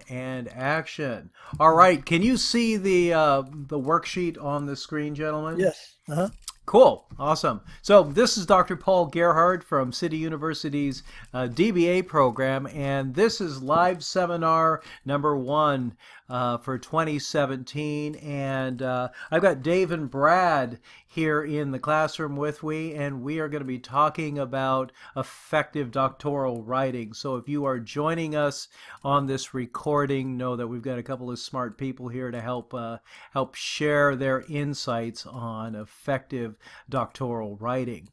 And action. All right, can you see the worksheet on the screen, gentlemen? Yes. Uh-huh. Cool, awesome. So this is Dr. Paul Gerhardt from City University's DBA program, and this is live seminar number one for 2017. And I've got Dave and Brad here in the classroom with me, and we are going to be talking about effective doctoral writing. So if you are joining us on this recording, know that we've got a couple of smart people here to help share their insights on effective doctoral writing.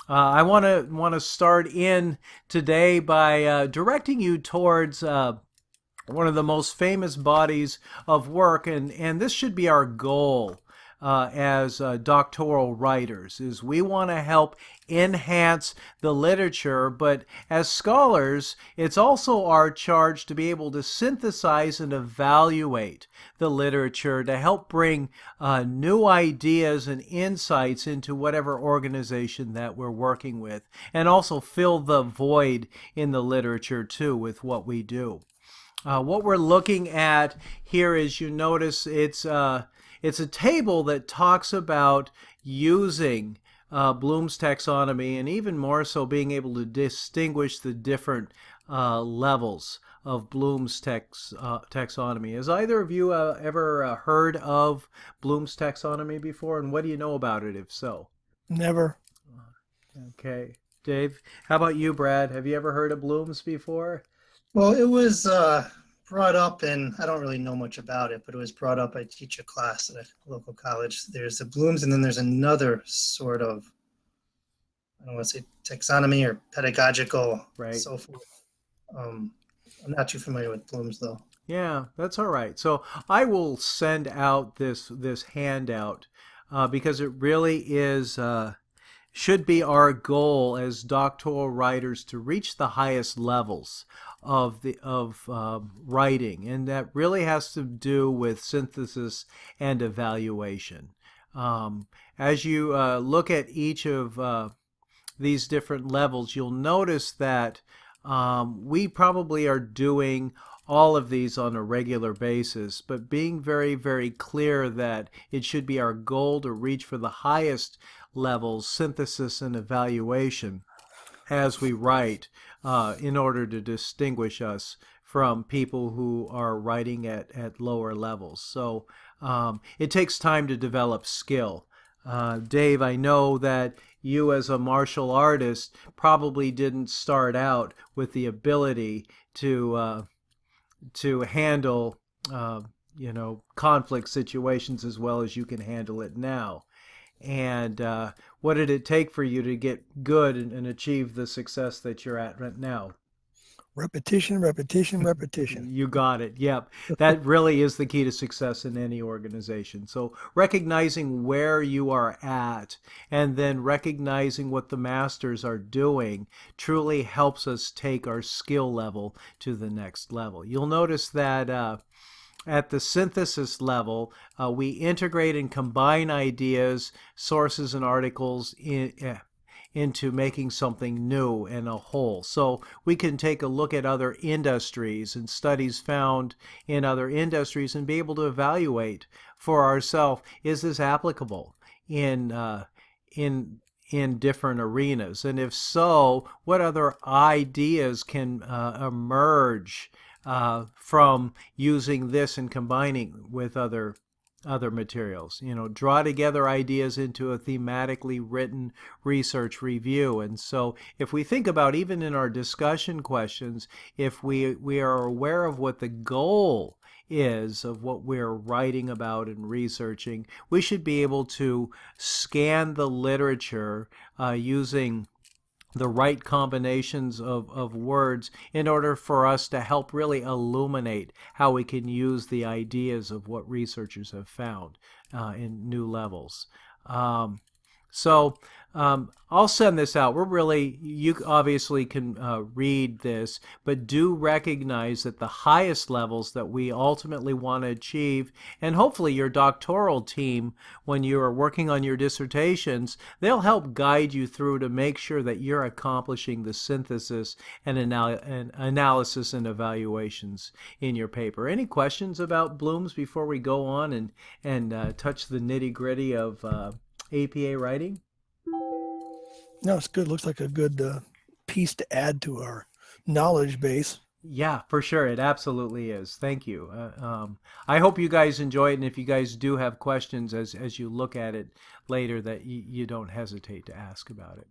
I want to start in today by directing you towards one of the most famous bodies of work, and this should be our goal as doctoral writers, is we want to help enhance the literature, but as scholars, it's also our charge to be able to synthesize and evaluate the literature to help bring new ideas and insights into whatever organization that we're working with, and also fill the void in the literature too with what we do. What we're looking at here is, you notice it's a table that talks about using Bloom's taxonomy, and even more so being able to distinguish the different levels of Bloom's taxonomy. Has either of you ever heard of Bloom's taxonomy before, and what do you know about it, if so? Never. Okay. Dave, how about you, Brad? Have you ever heard of Bloom's before? Well, it was brought up, and I don't really know much about it, but it was brought up. I teach a class at a local college. There's the blooms, and then there's another sort of, I don't want to say taxonomy or pedagogical, Right. so forth. Um, I'm not too familiar with blooms, though. Yeah, that's all right. So I will send out this handout because it really is should be our goal as doctoral writers to reach the highest levels of writing, and that really has to do with synthesis and evaluation. As you look at each of these different levels, you'll notice that we probably are doing all of these on a regular basis, but being very, very clear that it should be our goal to reach for the highest levels, synthesis and evaluation, as we write in order to distinguish us from people who are writing at lower levels. So it takes time to develop skill. Dave, I know that you as a martial artist probably didn't start out with the ability to handle conflict situations as well as you can handle it now. And what did it take for you to get good and achieve the success that you're at right now? Repetition, repetition, repetition. You got it. Yep. That really is the key to success in any organization. So recognizing where you are at and then recognizing what the masters are doing truly helps us take our skill level to the next level. You'll notice that at the synthesis level, we integrate and combine ideas, sources, and articles into making something new and a whole. So we can take a look at other industries and studies found in other industries and be able to evaluate for ourselves, is this applicable in different arenas? And if so, what other ideas can emerge from using this and combining with other materials? Draw together ideas into a thematically written research review. And so if we think about, even in our discussion questions, if we are aware of what the goal is of what we're writing about and researching, we should be able to scan the literature using the right combinations of words in order for us to help really illuminate how we can use the ideas of what researchers have found in new levels. So I'll send this out. You obviously can read this, but do recognize that the highest levels that we ultimately want to achieve, and hopefully your doctoral team, when you are working on your dissertations, they'll help guide you through to make sure that you're accomplishing the synthesis and analysis and evaluations in your paper. Any questions about blooms before we go on and touch the nitty gritty of APA writing? No, it's good. Looks like a good piece to add to our knowledge base. Yeah, for sure. It absolutely is. Thank you. I hope you guys enjoy it, and if you guys do have questions as you look at it later, that you don't hesitate to ask about it.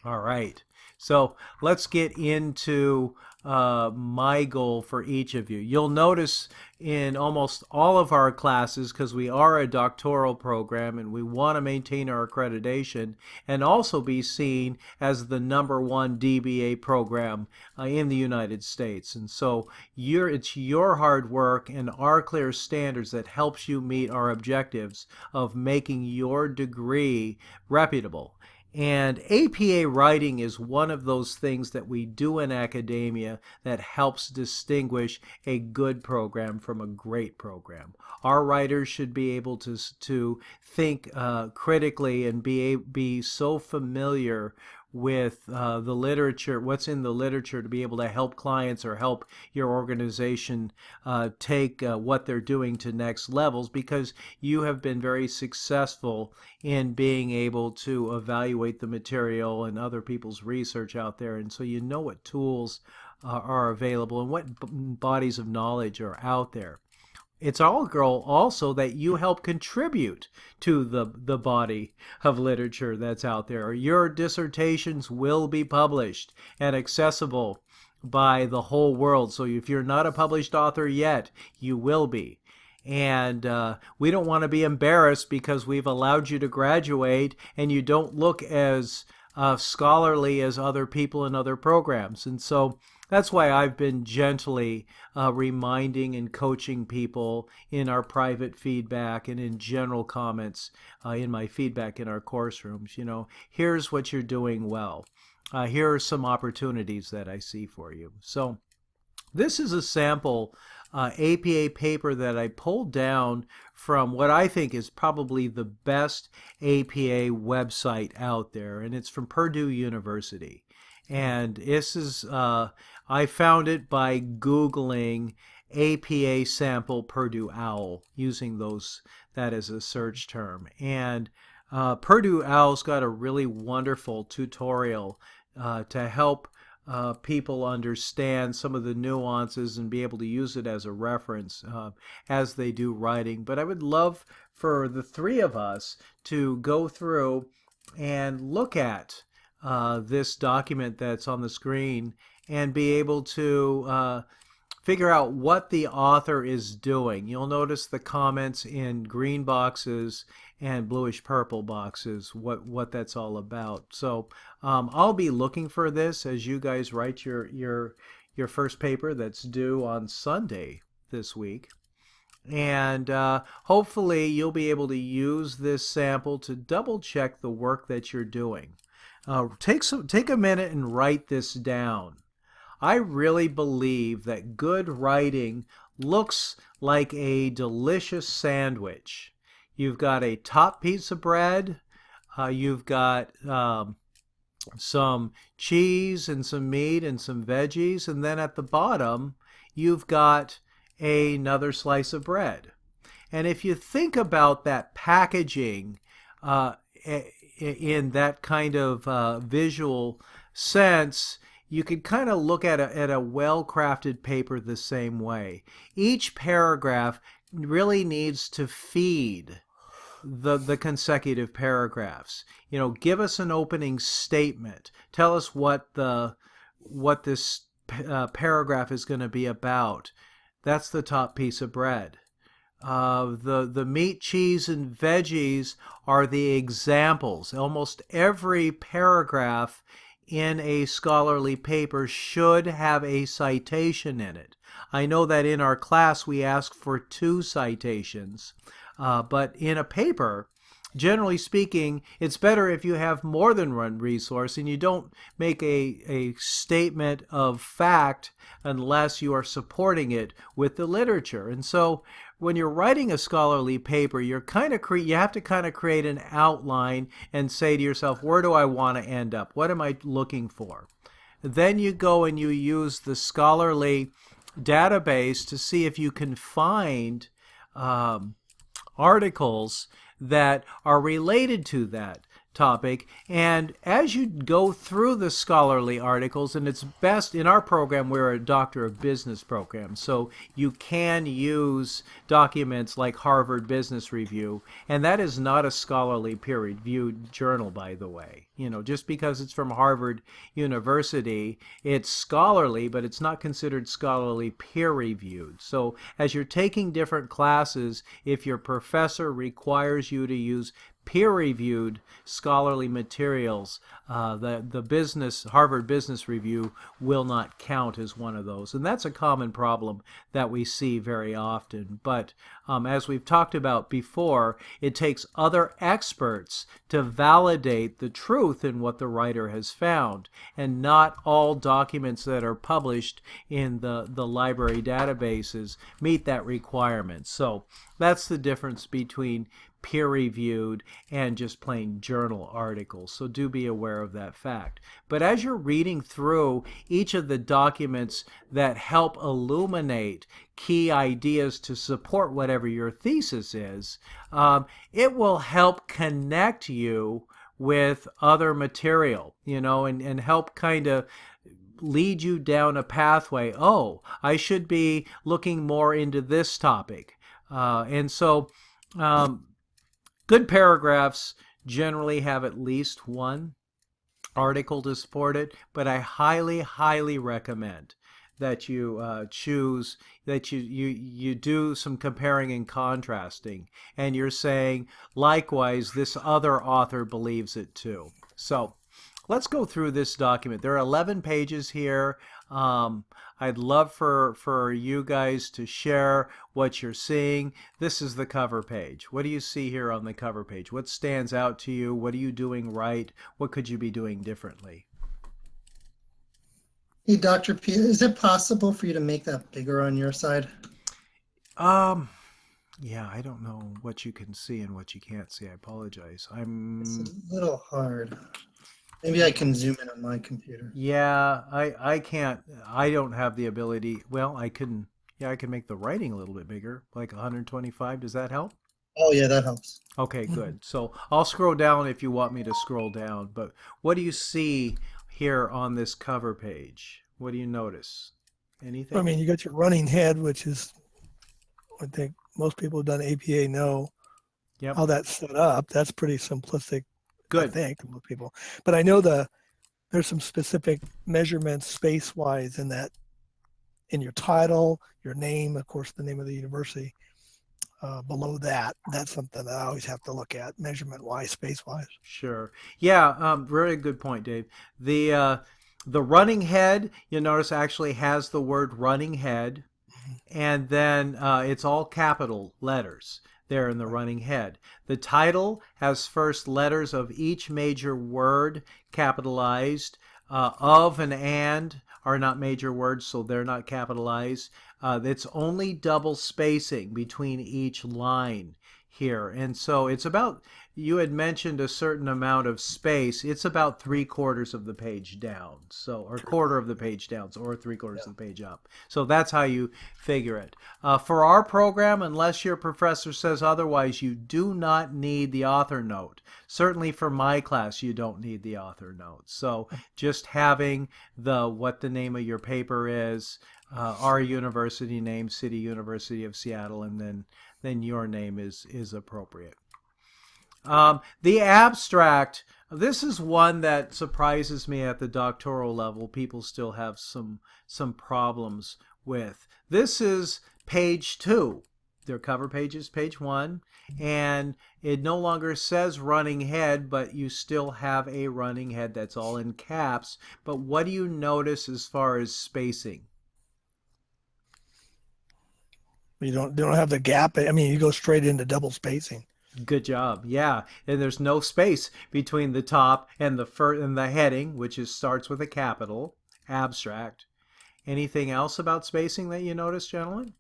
All right. So let's get into my goal for each of you. You'll notice in almost all of our classes, because we are a doctoral program and we want to maintain our accreditation and also be seen as the #1 DBA program in the United States. And so it's your hard work and our clear standards that helps you meet our objectives of making your degree reputable. And APA writing is one of those things that we do in academia that helps distinguish a good program from a great program. Our writers should be able to think critically and be so familiar with the literature, what's in the literature, to be able to help clients or help your organization take what they're doing to next levels, because you have been very successful in being able to evaluate the material and other people's research out there. And so you know what tools are available and what bodies of knowledge are out there. It's our goal also that you help contribute to the body of literature that's out there. Your dissertations will be published and accessible by the whole world. So if you're not a published author yet, you will be. And we don't want to be embarrassed because we've allowed you to graduate and you don't look as scholarly as other people in other programs. And so that's why I've been gently reminding and coaching people in our private feedback and in general comments in my feedback in our course rooms. Here's what you're doing well. Here are some opportunities that I see for you. So this is a sample APA paper that I pulled down from what I think is probably the best APA website out there, and it's from Purdue University. And this is, I found it by Googling APA sample Purdue OWL, using that as a search term. And Purdue OWL's got a really wonderful tutorial to help people understand some of the nuances and be able to use it as a reference as they do writing. But I would love for the three of us to go through and look at this document that's on the screen and be able to figure out what the author is doing. You'll notice the comments in green boxes and bluish purple boxes, what that's all about. So I'll be looking for this as you guys write your first paper that's due on Sunday this week. And hopefully you'll be able to use this sample to double check the work that you're doing. Take a minute and write this down. I really believe that good writing looks like a delicious sandwich. You've got a top piece of bread, you've got some cheese and some meat and some veggies, and then at the bottom you've got another slice of bread. And if you think about that packaging in that kind of visual sense, you could kind of look at a well-crafted paper the same way. Each paragraph really needs to feed the consecutive paragraphs. Give us an opening statement. Tell us what this paragraph is going to be about. That's the top piece of bread. The meat, cheese, and veggies are the examples. Almost every paragraph in a scholarly paper should have a citation in it. I know that in our class we ask for 2 citations, but in a paper generally speaking, it's better if you have more than one resource and you don't make a statement of fact unless you are supporting it with the literature. And so when you're writing a scholarly paper, you have to kind of create an outline and say to yourself, where do I want to end up? What am I looking for? Then you go and you use the scholarly database to see if you can find um, articles that are related to that topic. And as you go through the scholarly articles, and it's best in our program, we're a Doctor of Business program, so you can use documents like Harvard Business Review, and that is not a scholarly peer-reviewed journal, by the way. Just because it's from Harvard University, it's scholarly, but it's not considered scholarly peer-reviewed. So as you're taking different classes, if your professor requires you to use peer-reviewed scholarly materials, the Harvard Business Review will not count as one of those, and that's a common problem that we see very often. But as we've talked about before, it takes other experts to validate the truth in what the writer has found, and not all documents that are published in the library databases meet that requirement. So that's the difference between peer-reviewed and just plain journal articles. So do be aware of that fact. But as you're reading through each of the documents that help illuminate key ideas to support whatever your thesis is, it will help connect you with other material, and help kind of lead you down a pathway. Oh, I should be looking more into this topic. And so good paragraphs generally have at least one article to support it, but I highly, highly recommend that you you do some comparing and contrasting, and you're saying, likewise, this other author believes it too. So let's go through this document. There are 11 pages here. I'd love for you guys to share what you're seeing. This is the cover page. What do you see here on the cover page? What stands out to you? What are you doing right? What could you be doing differently? Hey, Dr. P, is it possible for you to make that bigger on your side? Yeah, I don't know what you can see and what you can't see. I apologize. It's a little hard. Maybe I can zoom in on my computer. Yeah, I can't. I don't have the ability. Well, I can. Yeah, I can make the writing a little bit bigger, like 125. Does that help? Oh, yeah, that helps. Okay, good. So I'll scroll down if you want me to scroll down. But what do you see here on this cover page? What do you notice? Anything? I mean, you got your running head, which is, I think most people who've done APA know Yep. how that's set up. That's pretty simplistic, I Good. think, to most people. But I know there's some specific measurements space-wise in that, in your title, your name, of course, the name of the university. Below that, that's something that I always have to look at, measurement-wise, space-wise. Sure. Yeah, very good point, Dave. The running head, you notice, actually has the word running head, and then it's all capital letters there in the running head. The title has first letters of each major word capitalized. Of and are not major words, so they're not capitalized. It's only double spacing between each line here. And so it's about, you had mentioned a certain amount of space. It's about 3/4 of the page down. So, or quarter of the page down, or 3/4 of the page up. So that's how you figure it. For our program, unless your professor says otherwise, you do not need the author note. Certainly for my class, you don't need the author note. So just having what the name of your paper is, our university name, City University of Seattle, and then your name is appropriate. The abstract, this is one that surprises me at the doctoral level. People still have some problems with. This is page 2. Their cover page is page 1, and it no longer says running head, but you still have a running head that's all in caps. But what do you notice as far as spacing? You don't have the gap. I mean, you go straight into double spacing. Good job. Yeah, and there's no space between the top and the heading, which is starts with a capital, abstract. Anything else about spacing that you notice, gentlemen?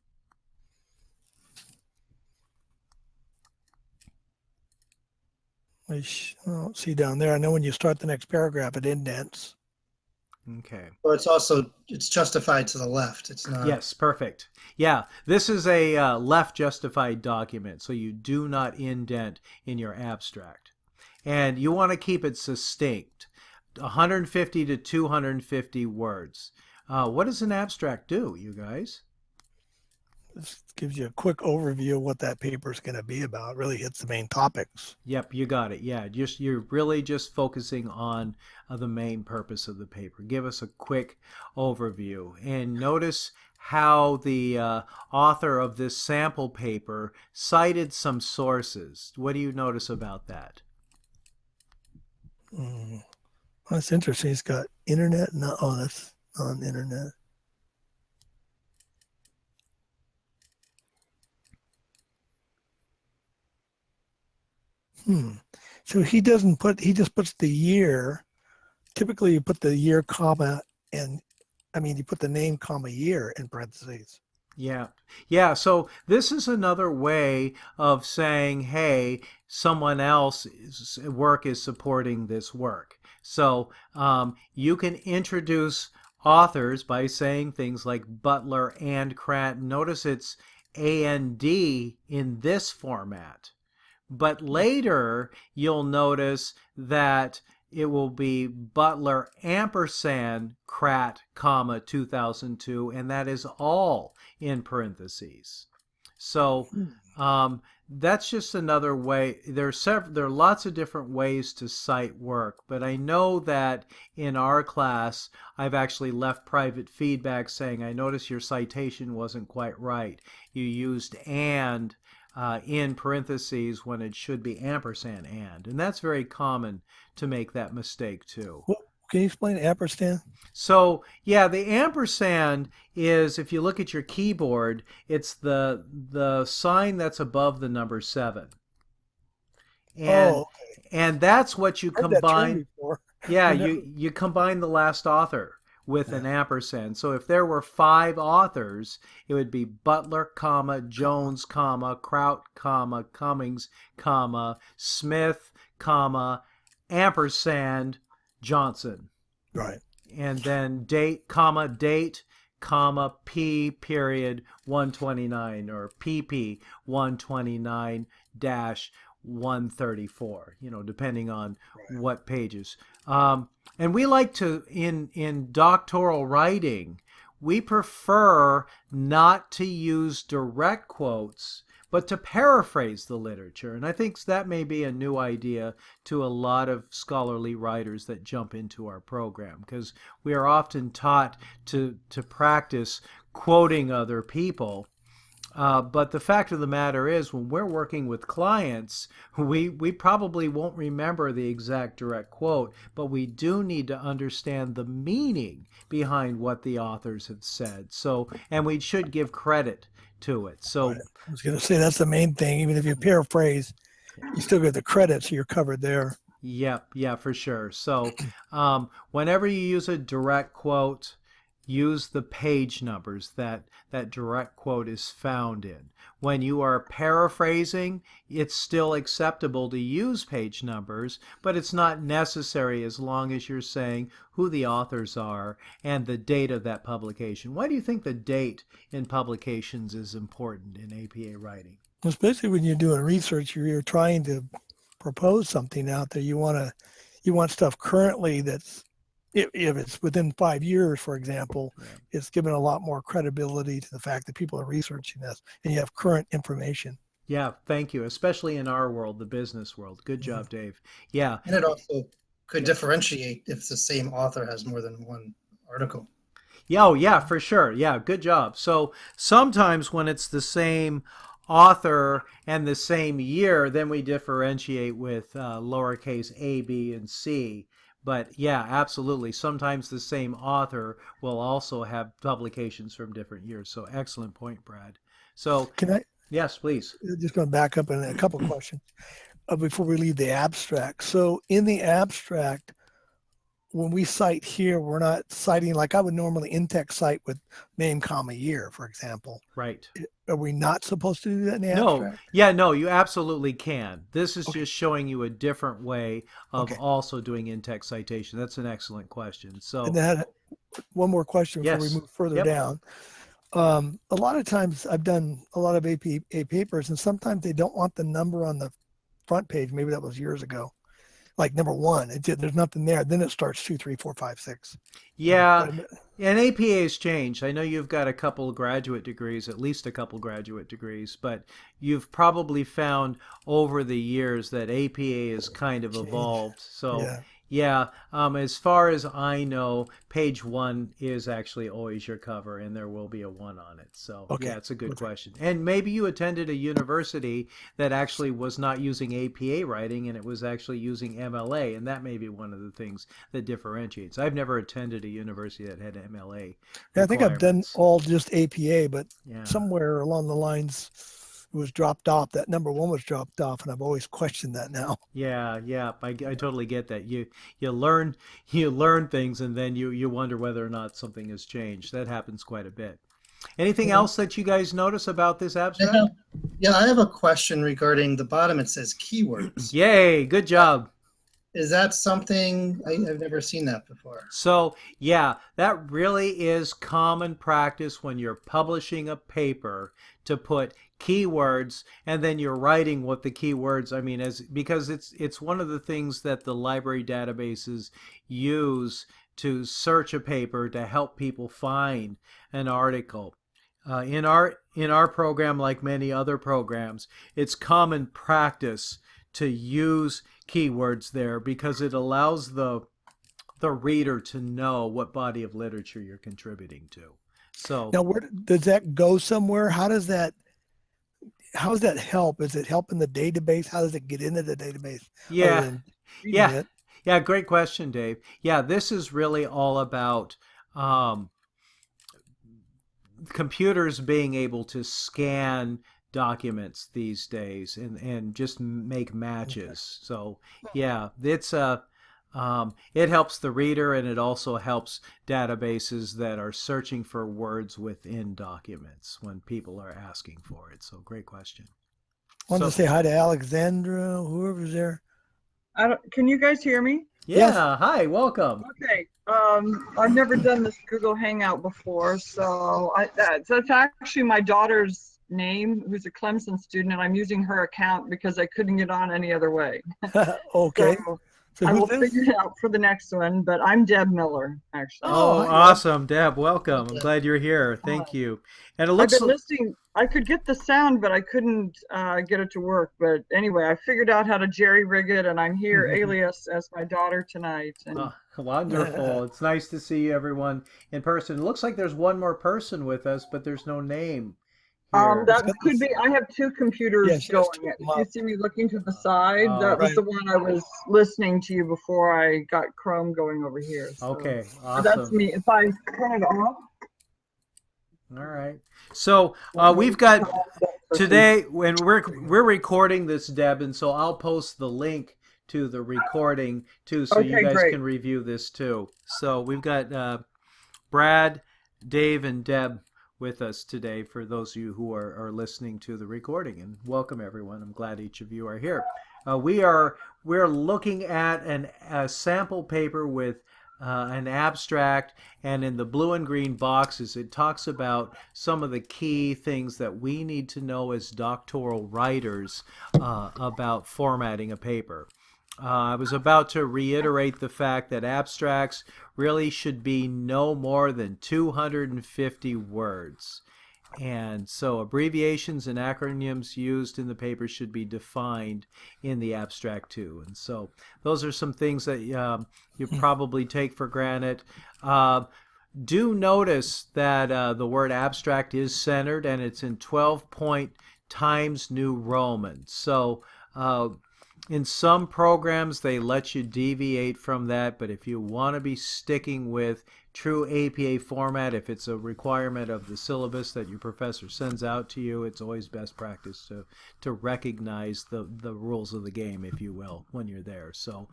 Oh, see down there. I know when you start the next paragraph, it indents. Okay. Or it's justified to the left. It's not. Yes, perfect. Yeah, this is a left justified document, so you do not indent in your abstract. And you want to keep it succinct, 150 to 250 words. What does an abstract do, you guys? This gives you a quick overview of what that paper is going to be about. It really hits the main topics. Yep, you got it. Yeah, you're really just focusing on the main purpose of the paper. Give us a quick overview, and notice how the author of this sample paper cited some sources. What do you notice about that? Mm. That's interesting. It's got internet. No, oh, that's on internet. So he doesn't put, he just puts the year. Typically, you put the year, comma, and I mean, you put the name, comma, year in parentheses. Yeah. Yeah. So this is another way of saying, hey, someone else's work is supporting this work. So you can introduce authors by saying things like Butler and Cranton. Notice it's AND in this format. But later, you'll notice that it will be Butler ampersand Crat, comma, 2002, and that is all in parentheses. So that's just another way. There are lots of different ways to cite work, but I know that in our class, I've actually left private feedback saying, I noticed your citation wasn't quite right. You used and in parentheses when it should be ampersand and that's very common to make that mistake too. What, can you explain ampersand? So yeah, the ampersand is, if you look at your keyboard, it's the sign that's above the number 7, and Oh, and that's what you I've heard that term combine. before. Yeah, I never, you combine the last author with yeah, an ampersand. So if there were 5 authors, it would be Butler, comma, Jones, comma, Kraut, comma, Cummings, comma, Smith, comma, ampersand, Johnson. right. And then date, comma, P period 129 or PP 129 dash 134, depending on Right. what pages. And we like to, in doctoral writing, we prefer not to use direct quotes, but to paraphrase the literature. And I think that may be a new idea to a lot of scholarly writers that jump into our program, because we are often taught to practice quoting other people. But the fact of the matter is, when we're working with clients, we probably won't remember the exact direct quote, but we do need to understand the meaning behind what the authors have said. So, and we should give credit to it. Right. So, I was going to say that's the main thing. Even if you paraphrase, you still get the credit, so you're covered there. yeah, for sure. So, whenever you use a direct quote, use the page numbers that direct quote is found in. When you are paraphrasing, it's still acceptable to use page numbers, but it's not necessary as long as you're saying who the authors are and the date of that publication. Why do you think the date in publications is important in APA writing? Especially when you're doing research, you're trying to propose something out there. You want stuff currently that's if it's within 5 years, for example, Yeah. it's given a lot more credibility to the fact that people are researching this and you have current information. Yeah, thank you. Especially in our world, the business world. Good Mhm. job, Dave. Yeah, And it also could differentiate if the same author has more than one article. yeah, oh, yeah, for sure. Yeah, good job. So sometimes when it's the same author and the same year, then we differentiate with lowercase a, b, and c. But yeah, absolutely. Sometimes the same author will also have publications from different years. So excellent point, Brad. So Can I Yes, please. Just going to back up in a couple questions before we leave the abstract. So in the abstract, when we cite here, we're not citing like I would normally in-text cite with name, comma, year, for example. Right. Are we not supposed to do that in the No, abstract? yeah, no, you absolutely can. This is Okay. just showing you a different way of Okay. also doing in-text citation. That's an excellent question. And So, then one more question before we yes. move further Yep. down. A lot of times I've done a lot of APA papers, and sometimes they don't want the number on the front page. Maybe that was years ago. Like number one, there's nothing there. Then it starts 2, 3, 4, 5, 6. Yeah, But and APA has changed. I know you've got a couple of graduate degrees, at least a couple graduate degrees, but you've probably found over the years that APA has kind of change. evolved. So, Yeah. yeah, as far as I know, page one is actually always your cover, and there will be a one on it. So, yeah, Okay. it's a good Perfect. question. And maybe you attended a university that actually was not using APA writing, and it was actually using MLA, and that may be one of the things that differentiates. I've never attended a university that had MLA Yeah, I think I've done requirements. all just APA, but Yeah. somewhere along the lines it was dropped off. That number one was dropped off, and I've always questioned that now. Yeah. I totally get that. You learn you learn things and then you wonder whether or not something has changed. That happens quite a bit. Anything And else that you guys notice about this I have, abstract? yeah, I have a question regarding the bottom. It says keywords. Yay, good job. Is that something I've never seen that before? So, yeah, that really is common practice when you're publishing a paper to put keywords and then you're writing what the keywords, I mean, as because it's one of the things that the library databases use to search a paper to help people find an article. In our program, like many other programs, it's common practice to use keywords there because it allows the reader to know what body of literature you're contributing to. So, now, where does that go somewhere? How does that help? Is it help in the database? How does it get into the database other yeah, than reading yeah, it? yeah, great question, Dave. Yeah, this is really all about um, computers being able to scan documents these days and just make Okay. matches. So yeah, it helps the reader and it also helps databases that are searching for words within documents when people are asking for it. So great question. Wanted to So say hi to Alexandra, whoever's there. Can you guys hear me? Yes. yeah, hi, welcome. Okay. I've never done this Google Hangout before, so that's actually my daughter's name, who's a Clemson student, and I'm using her account because I couldn't get on any other way. Okay. So So I who's will this? figure it out for the next one, but I'm Deb Miller, actually. Oh, Oh, hi, Deb. awesome, Deb. Welcome. I'm glad you're here. Thank you. And it I've looks been listening. I could get the sound, but I couldn't get it to work. But anyway, I figured out how to jerry rig it, and I'm here alias as my daughter tonight. And wonderful. It's nice to see everyone in person. It looks like there's one more person with us, but there's no name here. that could be. I have two Yeah, computers she has going. two If you up. see me looking to the side, that was Right. the one I was listening to you before I got Chrome going over here. So Okay, but that's awesome. me. If I turn it off, All right. So we've got today when we're recording this, Deb, and so I'll post the link to the recording too, so you Okay, guys great. can review this too. So we've got Brad, Dave, and Deb with us today for those of you who are listening to the recording. And welcome everyone. I'm glad each of you are here. We're looking at a sample paper with an abstract, and in the blue and green boxes, it talks about some of the key things that we need to know as doctoral writers about formatting a paper. I was about to reiterate the fact that abstracts really should be no more than 250 words. And so abbreviations and acronyms used in the paper should be defined in the abstract too. And so those are some things that you probably take for granted. Do notice that the word abstract is centered and it's in 12-point Times New Roman. So in some programs, they let you deviate from that, but if you want to be sticking with true APA format. If it's a requirement of the syllabus that your professor sends out to you, it's always best practice to recognize the rules of the game, if you will, when you're there. So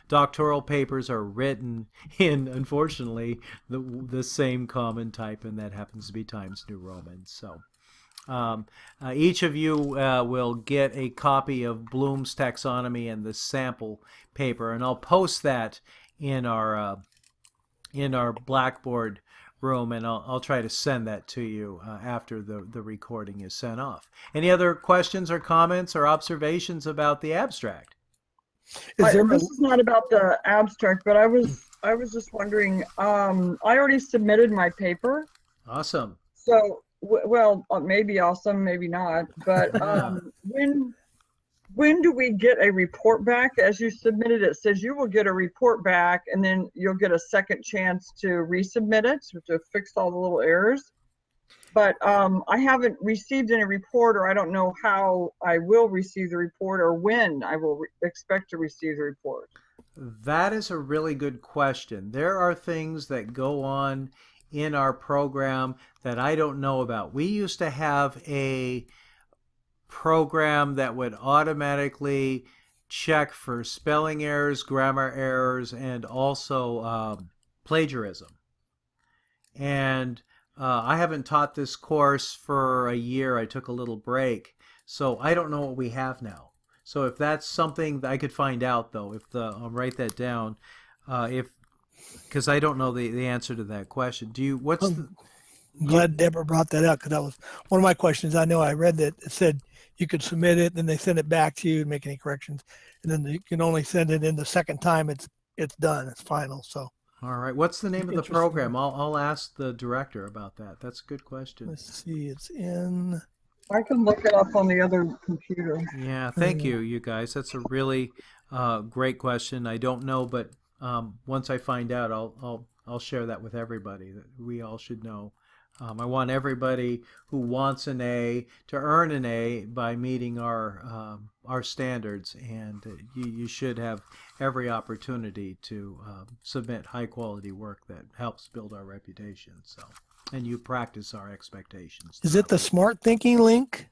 doctoral papers are written in, unfortunately, the same common type, and that happens to be Times New Roman. So each of you will get a copy of Bloom's taxonomy and the sample paper, and I'll post that in our Blackboard room, and I'll try to send that to you after the recording is sent off. Any other questions or comments or observations about the abstract? This is not about the abstract, but I was just wondering. I already submitted my paper. Awesome. So, well, maybe awesome, maybe not. But when do we get a report back? As you submitted, it says you will get a report back, and then you'll get a second chance to resubmit it to fix all the little errors. But I haven't received any report, or I don't know how I will receive the report or when I will expect to receive the report. That is a really good question. There are things that go on in our program that I don't know about. We used to have a program that would automatically check for spelling errors, grammar errors, and also plagiarism. And I haven't taught this course for a year. I took a little break, so I don't know what we have now. So if that's something that I could find out, though, I'll write that down. Because I don't know the answer to that question. I'm glad Deborah brought that up, because that was one of my questions. I know I read that it said you could submit it, then they send it back to you and make any corrections, and then you can only send it in the second time it's done, it's final. So. All right. What's the name of the program? I'll ask the director about that. That's a good question. Let's see. It's in. I can look it up on the other computer. Yeah. Thank you, you guys. That's a really great question. I don't know, but once I find out, I'll share that with everybody. That we all should know. I want everybody who wants an A to earn an A by meeting our standards, and you should have every opportunity to submit high quality work that helps build our reputation. So, and you practice our expectations. Is it the smart thinking link?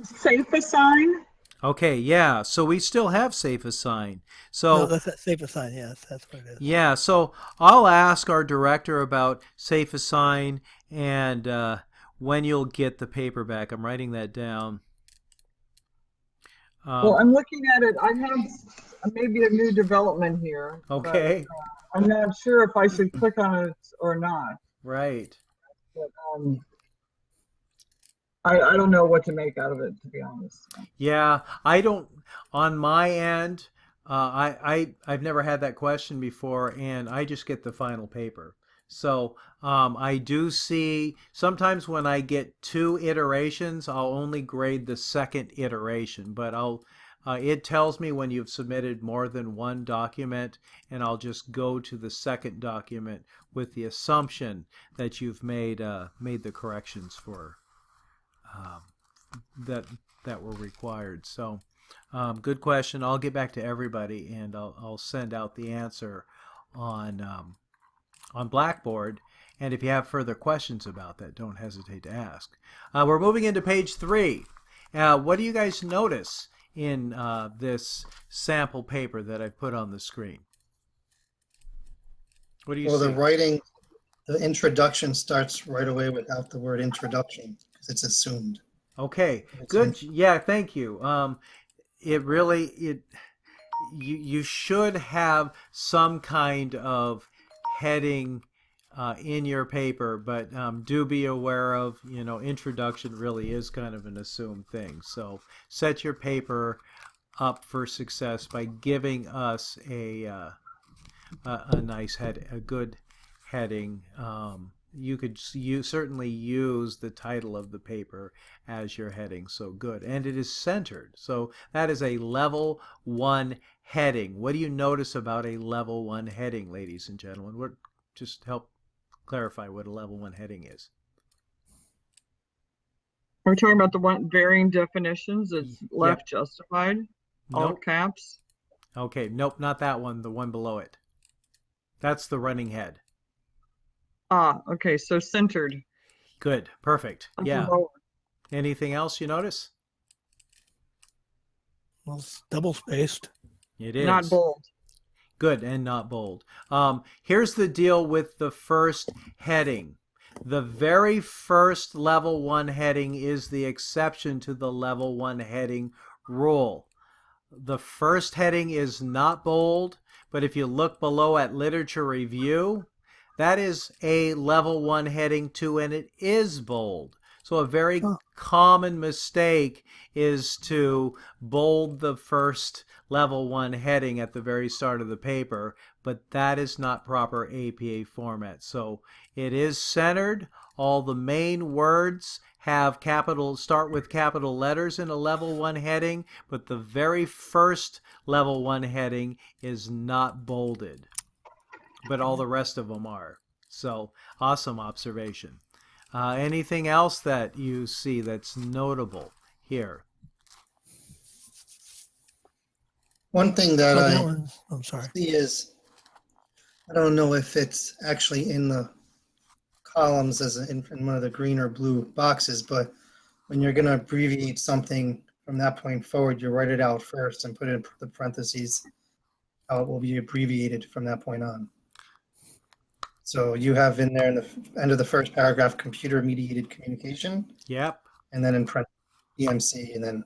Safe assign. Okay, yeah. So we still have Safe Assign. So No, that's Safe Assign. Yes, that's what it is. yeah. So I'll ask our director about Safe Assign and when you'll get the paperback. I'm writing that down. Well, I'm looking at it. I have maybe a new development here. Okay. But, I'm not sure if I should click on it or not. Right. But, I don't know what to make out of it, to be honest. Yeah, I don't. On my end, I've never had that question before, and I just get the final paper. So I do see sometimes when I get 2 iterations, I'll only grade the second iteration, but it tells me when you've submitted more than one document, and I'll just go to the second document with the assumption that you've made the corrections for that were required. So good question. I'll get back to everybody, and I'll send out the answer on Blackboard. And if you have further questions about that, don't hesitate to ask. We're moving into page 3. What do you guys notice in this sample paper that I've put on the screen? What do you see? The writing, the introduction starts right away without the word introduction because it's assumed. Okay, good. Yeah, thank you. You should have some kind of heading in your paper, but do be aware of, introduction really is kind of an assumed thing. So set your paper up for success by giving us a nice a good heading. You certainly use the title of the paper as your heading. So good. And it is centered. So that is a level 1 heading. What do you notice about a level 1 heading, ladies and gentlemen? Just help clarify what a level 1 heading is. We're talking about the one varying definitions. It's left justified, all Nope. caps. Okay, nope, not that one. The one below it. That's the running head. Okay, so centered. Good. Perfect. Under Yeah. lower. Anything else you notice? Well, it's double spaced. It Not is. bold. Good, and not bold. Here's the deal with the first heading. The very first level 1 heading is the exception to the level 1 heading rule. The first heading is not bold, but if you look below at literature review, that is a level 1 heading too, and it is bold. So a very Huh. common mistake is to bold the first level 1 heading at the very start of the paper, but that is not proper APA format. So it is centered. All the main words have start with capital letters in a level 1 heading, but the very first level 1 heading is not bolded, but all the rest of them are. So awesome observation. Anything else that you see that's notable here? One thing that That I one's, I'm sorry. see is, I don't know if it's actually in the columns as in one of the green or blue boxes, but when you're going to abbreviate something from that point forward, you write it out first and put it in the parentheses, how it will be abbreviated from that point on. So you have in there in the end of the first paragraph, computer mediated communication, Yep. and then in parentheses, EMC, and then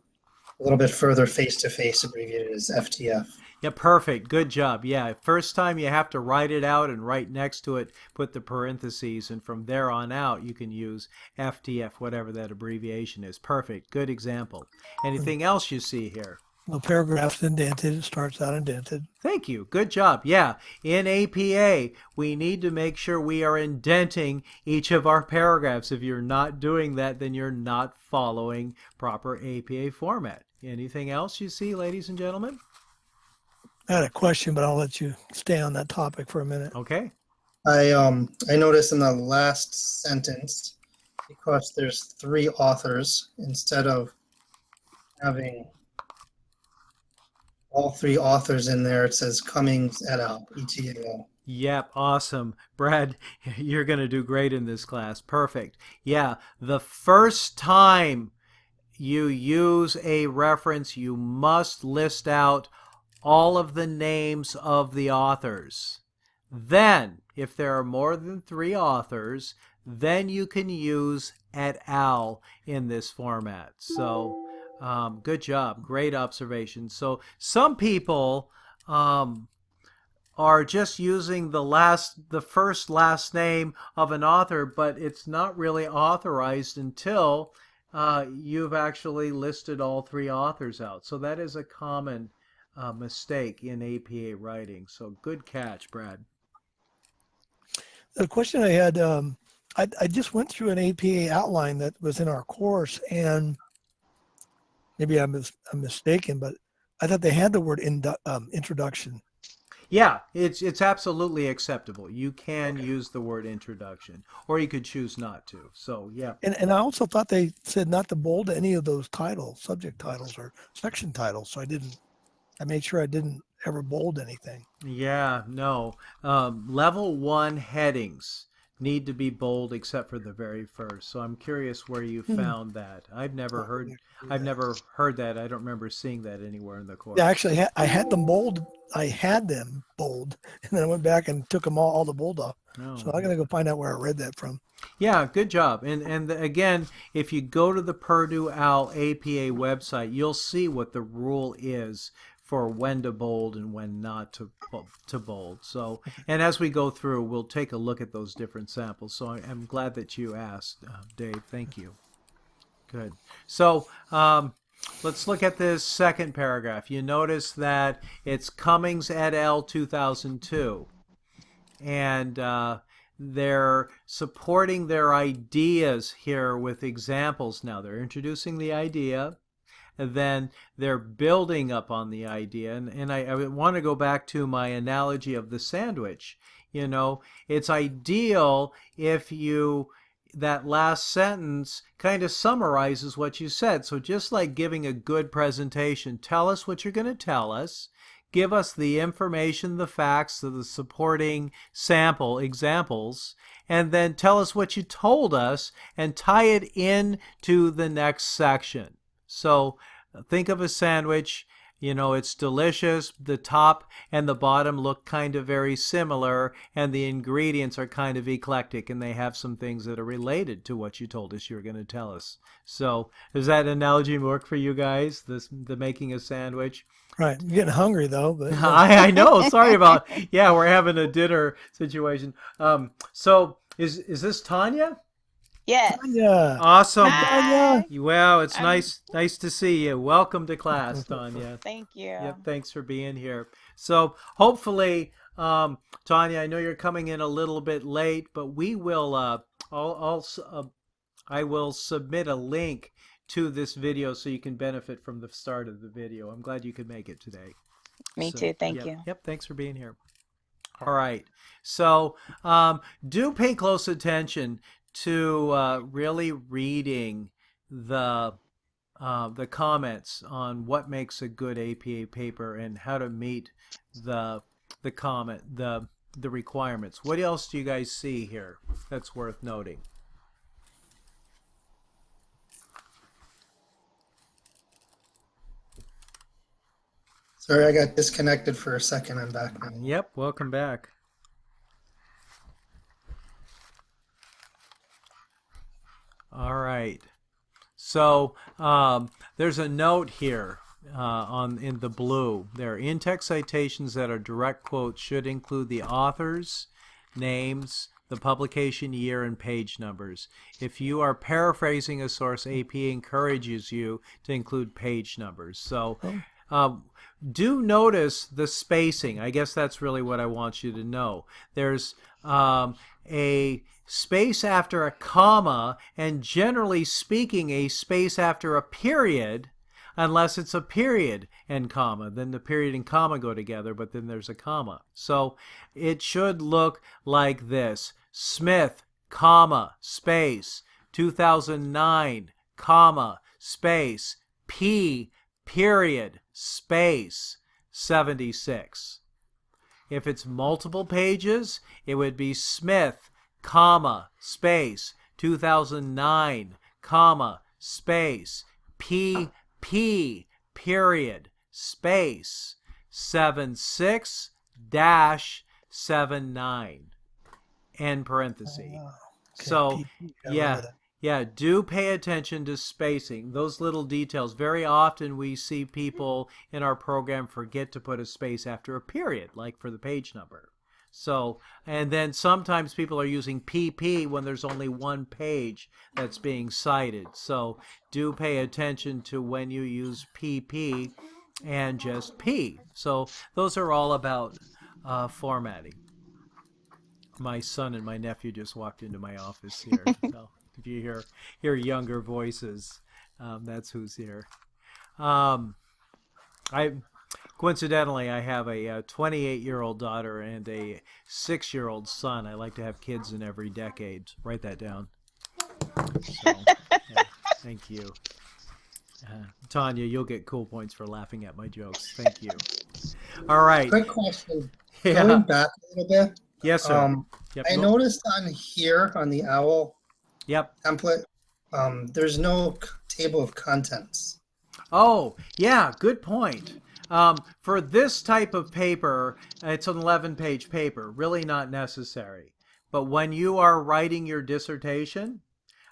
a little bit further face-to-face abbreviated as FTF. Yeah, perfect. Good job. Yeah, first time you have to write it out and right next to it put the parentheses, and from there on out you can use FTF, whatever that abbreviation is. Perfect. Good example. Anything else you see here? The paragraph's indented. It starts out indented. Thank you. Good job. Yeah, in APA, we need to make sure we are indenting each of our paragraphs. If you're not doing that, then you're not following proper APA format. Anything else you see, ladies and gentlemen? I had a question, but I'll let you stay on that topic for a minute. Okay. I noticed in the last sentence, because there's 3 authors, instead of having all 3 authors in there, it says Cummings et al. ETAL. Yep, awesome. Brad, you're going to do great in this class. Perfect. Yeah, the first time you use a reference, you must list out all of the names of the authors. Then, if there are more than 3 authors, then you can use et al. In this format. So, good job. Great observation. So, some people are just using the first last name of an author, but it's not really authorized until you've actually listed all 3 authors out. So that is a common mistake in APA writing. So good catch, Brad. The question I had, I just went through an APA outline that was in our course, and maybe I'm mistaken, but I thought they had the word introduction. Yeah, it's absolutely acceptable. You can use the word introduction, or you could choose not to. So yeah. And I also thought they said not to bold any of those titles, subject titles or section titles. So I made sure I didn't ever bold anything. Yeah, no. Level 1 headings need to be bold except for the very first. So I'm curious where you found that. I've never heard that. I don't remember seeing that anywhere in the course. Yeah, actually, I had them bold. I had them bold, and then I went back and took them all the bold off. Oh. So I'm gonna go find out where I read that from. Yeah, good job. And again, if you go to the Purdue OWL APA website, you'll see what the rule is for when to bold and when not to bold. So, and as we go through, we'll take a look at those different samples. So I'm glad that you asked, Dave. Thank you. Good. So let's look at this second paragraph. You notice that it's Cummings et al. 2002. And they're supporting their ideas here with examples now. They're introducing the idea, and then they're building up on the idea. And I want to go back to my analogy of the sandwich. You know, it's ideal if that last sentence kind of summarizes what you said. So just like giving a good presentation, tell us what you're going to tell us, give us the information, the facts, the supporting sample examples, and then tell us what you told us and tie it in to the next section. So think of a sandwich. You know, it's delicious. The top and the bottom look kind of very similar, and the ingredients are kind of eclectic, and they have some things that are related to what you told us you were going to tell us. So does that analogy work for you guys, the making a sandwich? Right. I'm getting hungry though, but yeah. I know. Sorry about, yeah, we're having a dinner situation. So is this Tanya? Yes. Tanya. Awesome. Hi. Wow, it's I'm- nice to see you. Welcome to class, Tanya. Thank you. Yep, thanks for being here. So hopefully, Tanya, I know you're coming in a little bit late, but we will. I will submit a link to this video so you can benefit from the start of the video. I'm glad you could make it today. Me So, too. Thank yep, you. Yep, thanks for being here. All right. So do pay close attention to really reading the comments on what makes a good APA paper and how to meet the requirements. What else do you guys see here that's worth noting? Sorry, I got disconnected for a second. I'm back now. Yep, welcome back. All right. So there's a note here in the blue. There are in-text citations that are direct quotes should include the authors, names, the publication year, and page numbers. If you are paraphrasing a source, AP encourages you to include page numbers. So do notice the spacing. I guess that's really what I want you to know. There's a space after a comma, and generally speaking, a space after a period, unless it's a period and comma. Then the period and comma go together, but then there's a comma. So it should look like this. Smith, comma, space, 2009, comma, space, P, period, space, 76. If it's multiple pages, it would be Smith, comma, space, 2009, comma, space, P, period, space, 76-79, end parenthesis. Okay, So, gotta yeah. remember that. Yeah, do pay attention to spacing. Those little details. Very often we see people in our program forget to put a space after a period, like for the page number. So, and then sometimes people are using PP when there's only one page that's being cited. So do pay attention to when you use PP and just P. So those are all about formatting. My son and my nephew just walked into my office here. So if you hear younger voices, that's who's here. Coincidentally, I have a 28-year-old daughter and a 6-year-old son. I like to have kids in every decade. Write that down. So, yeah, thank you. Tanya, you'll get cool points for laughing at my jokes. Thank you. All right. Quick question. Yeah. Going back a little bit, Yes, sir. Yep. I noticed on here on the OWL Yep. template, there's no table of contents. Oh, yeah, good point. For this type of paper, it's an 11-page paper, really not necessary. But when you are writing your dissertation,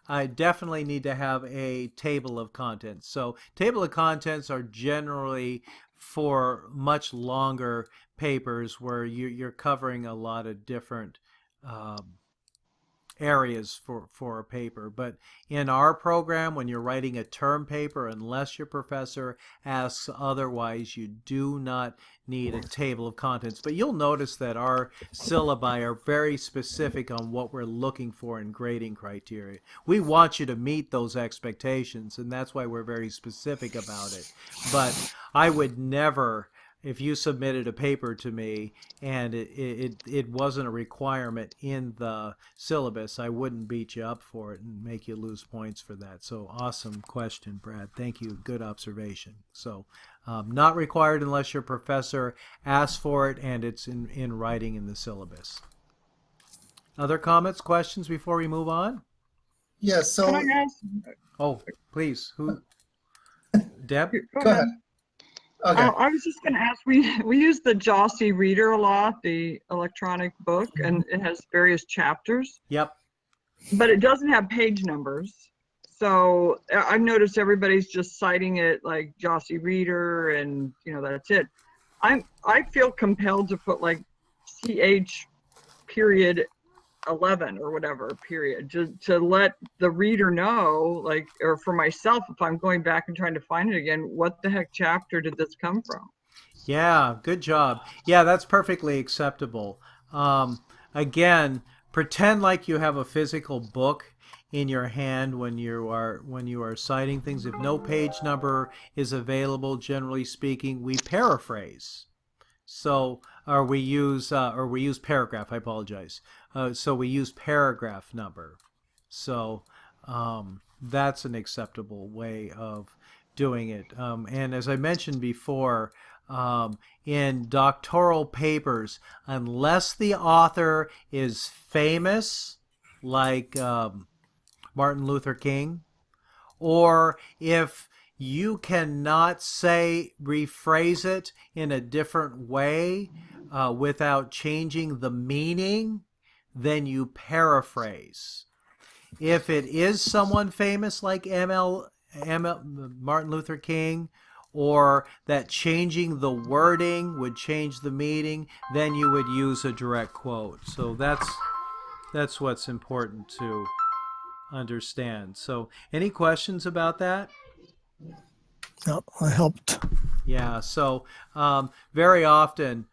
I definitely need to have a table of contents. So table of contents are generally for much longer papers where you're covering a lot of different areas for a paper. But in our program, when you're writing a term paper, unless your professor asks otherwise, you do not need a table of contents. But you'll notice that our syllabi are very specific on what we're looking for in grading criteria. We want you to meet those expectations, and that's why we're very specific about it. But I would never if you submitted a paper to me and it wasn't a requirement in the syllabus, I wouldn't beat you up for it and make you lose points for that. So awesome question, Brad. Thank you. Good observation. So not required unless your professor asks for it and it's in writing in the syllabus. Other comments, questions before we move on? Yeah, Can so I ask? Oh, please. Who? Deb? go ahead. Okay. I was just going to ask, we use the Jossie Reader a lot, the electronic book, and it has various chapters, Yep. but it doesn't have page numbers. So I've noticed everybody's just citing it like Jossie Reader, and that's it. I feel compelled to put like CH period 11 or whatever period to let the reader know, like, or for myself, if I'm going back and trying to find it again, what the heck chapter did this come from? Yeah, good job. Yeah, that's perfectly acceptable. Again, pretend like you have a physical book in your hand when you are citing things. If no page number is available, generally speaking, we paraphrase. So, or we use paragraph. I apologize. So we use paragraph number. So that's an acceptable way of doing it. And as I mentioned before, in doctoral papers, unless the author is famous, like Martin Luther King, or if you cannot rephrase it in a different way without changing the meaning, then you paraphrase. If it is someone famous like Martin Luther King, or that changing the wording would change the meaning, then you would use a direct quote. So that's what's important to understand. So any questions about that? No, I helped. Yeah, so very often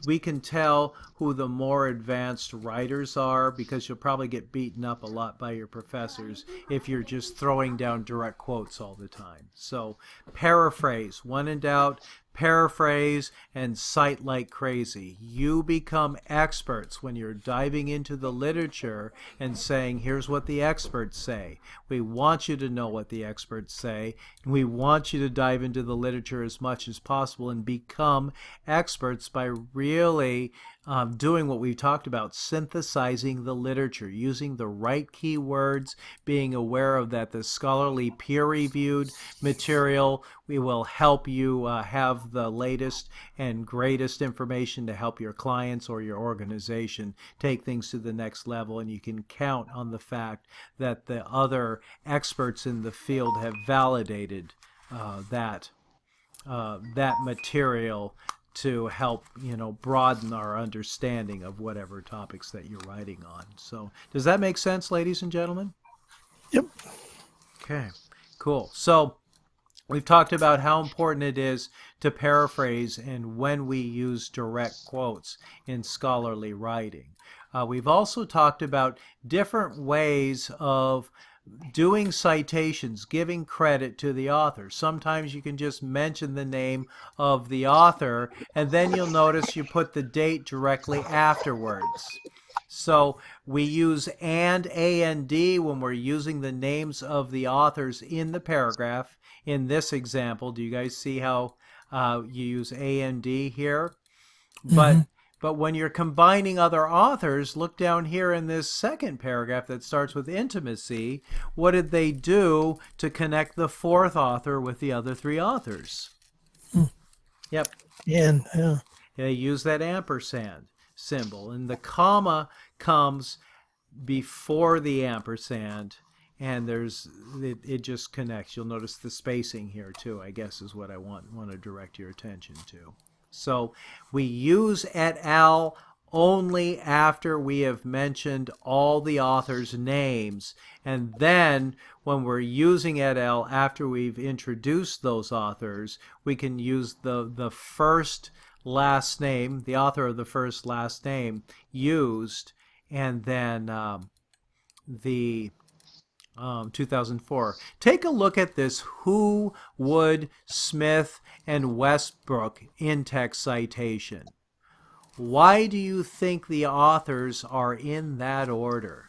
we can tell who the more advanced writers are, because you'll probably get beaten up a lot by your professors if you're just throwing down direct quotes all the time. So paraphrase. When in doubt, paraphrase and cite like crazy. You become experts when you're diving into the literature and saying, here's what the experts say. We want you to know what the experts say. We want you to dive into the literature as much as possible and become experts by really doing what we've talked about, synthesizing the literature, using the right keywords, being aware of that the scholarly peer-reviewed material will help you have the latest and greatest information to help your clients or your organization take things to the next level. And you can count on the fact that the other experts in the field have validated that material to help broaden our understanding of whatever topics that you're writing on. So does that make sense, ladies and gentlemen? Yep. Okay, cool. So we've talked about how important it is to paraphrase and when we use direct quotes in scholarly writing. We've also talked about different ways of doing citations, giving credit to the author. Sometimes you can just mention the name of the author, and then you'll notice you put the date directly afterwards. So we use and when we're using the names of the authors in the paragraph. In this example, do you guys see how you use and here? But when you're combining other authors, look down here in this second paragraph that starts with intimacy. What did they do to connect the fourth author with the other three authors? Yep. And yeah. They use that ampersand symbol, and the comma comes before the ampersand, and it just connects. You'll notice the spacing here too, I guess, is what I want to direct your attention to. So we use et al. Only after we have mentioned all the authors' names, and then when we're using et al. After we've introduced those authors, we can use the first last name, the author of the first last name used, and then the 2004. Take a look at this Who, Wood, Smith, and Westbrook in-text citation. Why do you think the authors are in that order?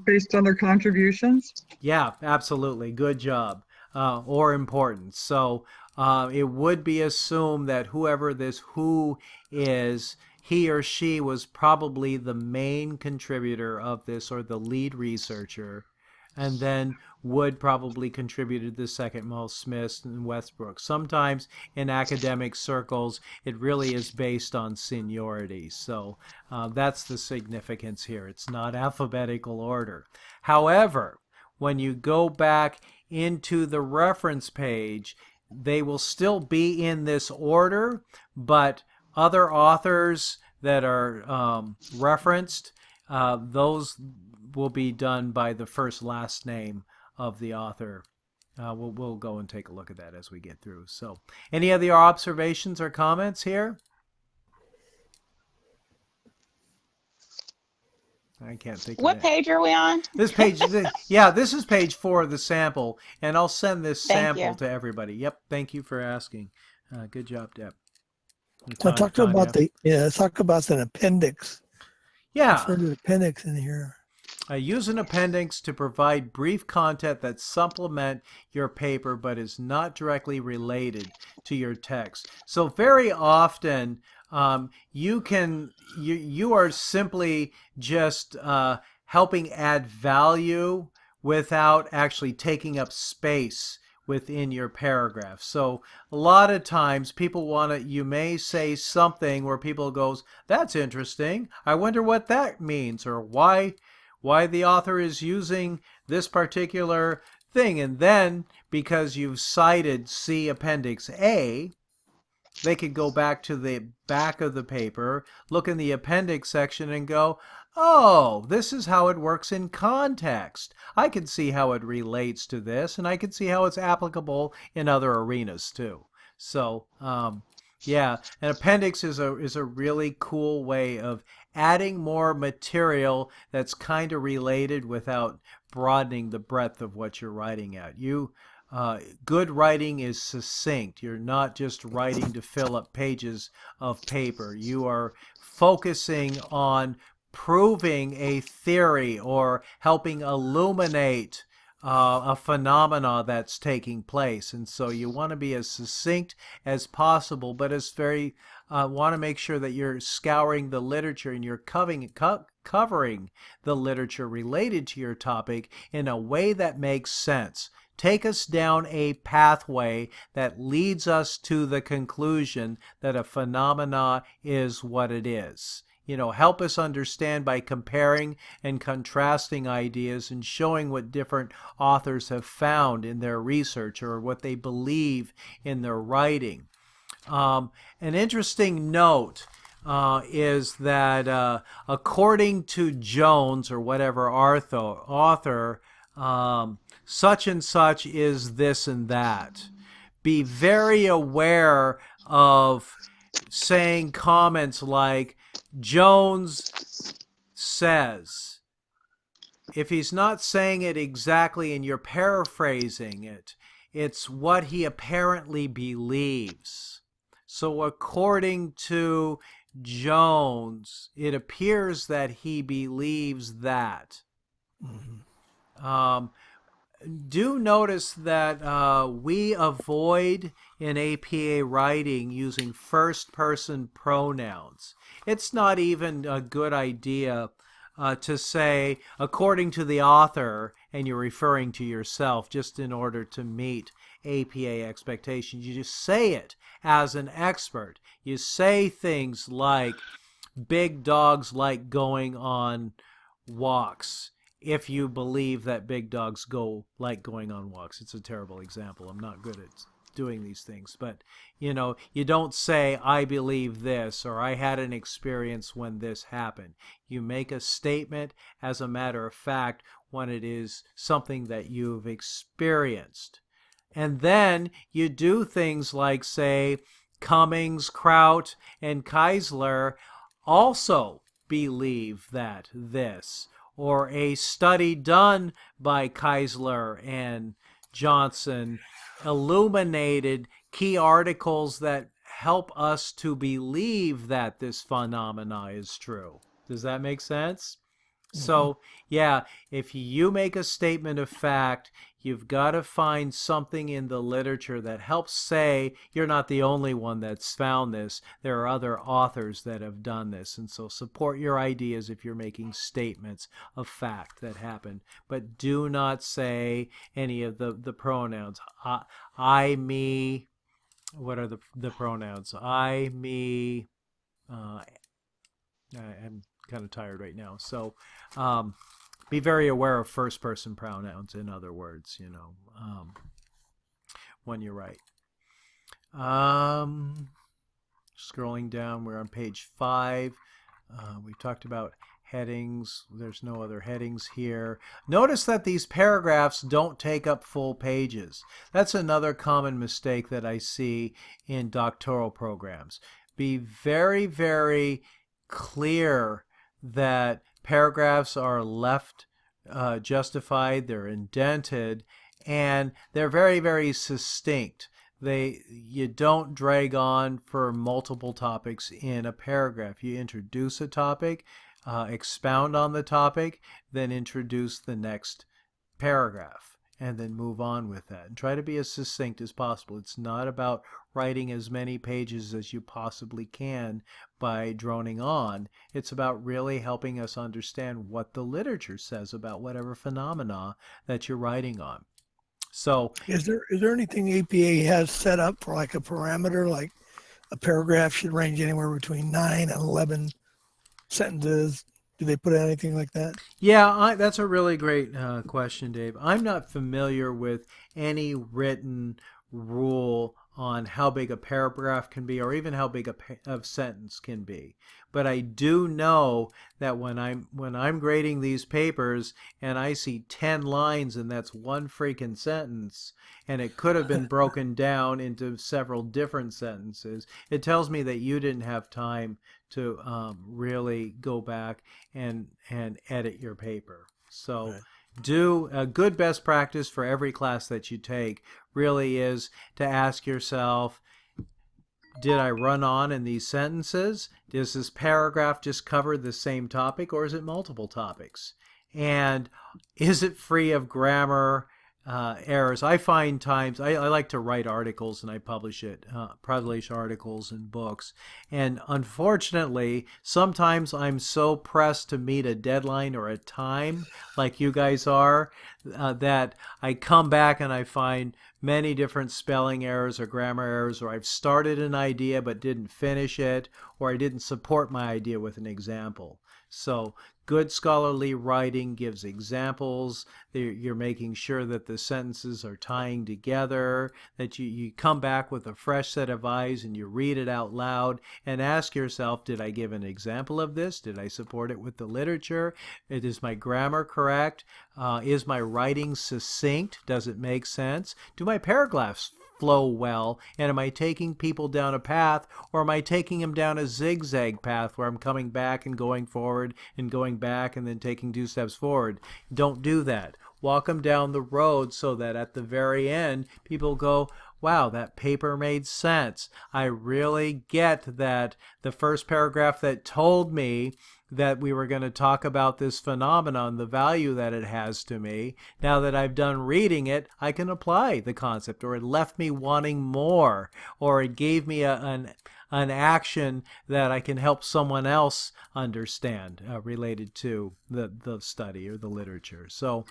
Based on their contributions. Yeah, absolutely. Good job. Or importance. So it would be assumed that whoever this who is, he or she was probably the main contributor of this or the lead researcher. And then Wood probably contributed the second most, Smith and Westbrook. Sometimes in academic circles, it really is based on seniority. So that's the significance here. It's not alphabetical order. However, when you go back into the reference page, they will still be in this order, but other authors that are referenced, those will be done by the first last name of the author. We'll go and take a look at that as we get through. So, any other observations or comments here? I can't think of What it. page are we on? This page, yeah, this is page 4 of the sample, and I'll send this Thank sample you. to everybody. Yep, thank you for asking. Good job, Deb. Let's talk about let's talk about an appendix. Yeah. Refer to the appendix in here. Use an appendix to provide brief content that supplement your paper but is not directly related to your text. So very often you are simply just helping add value without actually taking up space within your paragraph. So a lot of times people you may say something where people goes, that's interesting. I wonder what that means, or why the author is using this particular thing. And then because you've cited see Appendix A, they could go back to the back of the paper, look in the appendix section and go, oh, this is how it works in context. I can see how it relates to this, and I can see how it's applicable in other arenas too. So, yeah, an appendix is a really cool way of adding more material that's kind of related without broadening the breadth of what you're writing at. Good writing is succinct. You're not just writing to fill up pages of paper. You are focusing on proving a theory or helping illuminate a phenomena that's taking place. And so you want to be as succinct as possible, but want to make sure that you're scouring the literature and you're covering the literature related to your topic in a way that makes sense. Take us down a pathway that leads us to the conclusion that a phenomena is what it is. Help us understand by comparing and contrasting ideas and showing what different authors have found in their research or what they believe in their writing. An interesting note is that according to Jones or whatever author, such and such is this and that. Be very aware of saying comments like Jones says. If he's not saying it exactly and you're paraphrasing it, it's what he apparently believes. So according to Jones, it appears that he believes that. Mm-hmm. Do notice that we avoid in APA writing using first-person pronouns. It's not even a good idea to say, according to the author, and you're referring to yourself just in order to meet APA expectations. You just say it as an expert. You say things like, big dogs like going on walks. If you believe that big dogs like going on walks. It's a terrible example. I'm not good at doing these things. But, you don't say, I believe this, or I had an experience when this happened. You make a statement as a matter of fact when it is something that you've experienced. And then you do things like say, Cummings, Kraut, and Keisler also believe that this. or a study done by Keisler and Johnson illuminated key articles that help us to believe that this phenomena is true. Does that make sense? So, yeah, if you make a statement of fact, you've got to find something in the literature that helps say you're not the only one that's found this. There are other authors that have done this. And so support your ideas if you're making statements of fact that happened. But do not say any of the pronouns. I, me. What are the pronouns? I, me. I'm kind of tired right now. So be very aware of first person pronouns, in other words, when you write. Scrolling down, we're on page 5. We talked about headings. There's no other headings here. Notice that these paragraphs don't take up full pages. That's another common mistake that I see in doctoral programs. Be very, very clear that paragraphs are left justified, they're indented, and they're very, very succinct. You don't drag on for multiple topics in a paragraph. You introduce a topic, expound on the topic, then introduce the next paragraph, and then move on with that. And try to be as succinct as possible. It's not about writing as many pages as you possibly can by droning on. It's about really helping us understand what the literature says about whatever phenomena that you're writing on. So, is there anything APA has set up for like a parameter, like a paragraph should range anywhere between 9 and 11 sentences? Do they put anything like that? Yeah, that's a really great question, Dave. I'm not familiar with any written rule on how big a paragraph can be, or even how big a sentence can be. But I do know that when I'm grading these papers and I see 10 lines and that's one freaking sentence, and it could have been broken down into several different sentences, it tells me that you didn't have time to really go back and edit your paper. So. Right. Do a good best practice for every class that you take really is to ask yourself, did I run on in these sentences? Does this paragraph just cover the same topic, or is it multiple topics? And is it free of grammar errors? I find times I like to write articles and I publish articles and books, and unfortunately sometimes I'm so pressed to meet a deadline or a time like you guys are that I come back and I find many different spelling errors or grammar errors, or I've started an idea but didn't finish it, or I didn't support my idea with an example. So good scholarly writing gives examples. You're making sure that the sentences are tying together, that you come back with a fresh set of eyes and you read it out loud and ask yourself, did I give an example of this? Did I support it with the literature? Is my grammar correct? Is my writing succinct? Does it make sense? Do my paragraphs flow well, and am I taking people down a path, or am I taking them down a zigzag path where I'm coming back and going forward and going back and then taking 2 steps forward? Don't do that. Walk them down the road so that at the very end people go, wow, that paper made sense. I really get that the first paragraph that told me that we were going to talk about this phenomenon, the value that it has to me. Now that I've done reading it, I can apply the concept, or it left me wanting more, or it gave me an action that I can help someone else understand related to the study or the literature. So